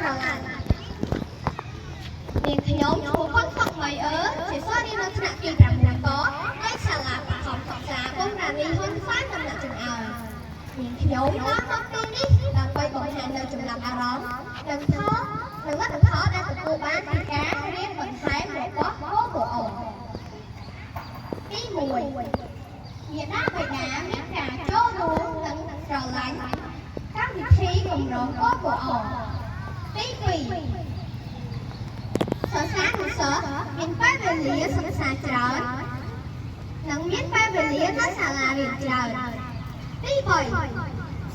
ស្រឡាញ់នាងខ្ញុំឈ្មោះប៉ុនផុកម៉ៃអឺជាសិស្សរៀននៅថ្នាក់ទី6កហើយសាលាបឋមសិក្សាបុរាណីហ៊ុនសែនដំណាក់ចង្អើរនាងខ្ញុំបានមកទីនេះដើម្បីបង្ហាញនៅចំណាប់អារម្មណ៍និងលទ្ធផលដែលទទួលបានពីការរៀនបន្ថែមរបស់គោលទី1មាតាបិតាមានការចូលរួមនិងស្រឡាញ់កម្មវិធីកម្រងគោលទី2សិស្សានុសិស្សមានពេលវេលាសិក្សាច្រើននិងមានពេលវេលានៅសាលារៀនច្រើនទី3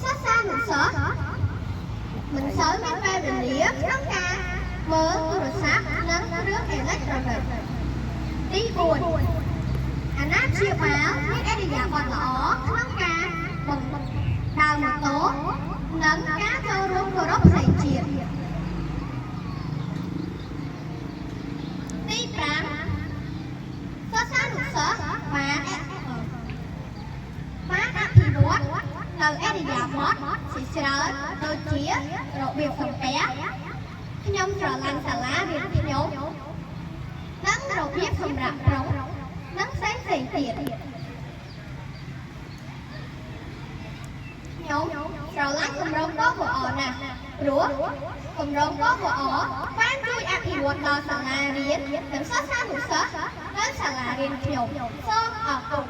សិស្សានុសិស្សមិនសូវមានពេលវេលាក្នុងការមើលទូរស័ព្ទនិងគ្រឿងអេឡិចត្រូនិកទី4អាណាព្យាបាលមានឥរិយាបថល្អក្នុងការដើរម៉ូតូនិងការចូលរួមគោរពផ្សេងជាតិទី5សិស្សានុសិស្សបានអភិវឌ្ឍនៅឥរិយាបថជាច្រើនដូចជារបៀបសំពះខ្ញុំស្រឡាញ់សាលារៀនខ្ញុំនិងរបៀបសម្រាប់ប្រុងនិងផ្សេងទៀតខ្ញុំស្រឡាញ់គម្រោងដ៏ល្អណាស់ព្រោះគម្រោងដ៏ល្អបានជួយអភិវឌ្ឍដល់សាលារៀននិងសិស្សានុសិស្សនៅសាលារៀនខ្ញុំសូមអរគុណ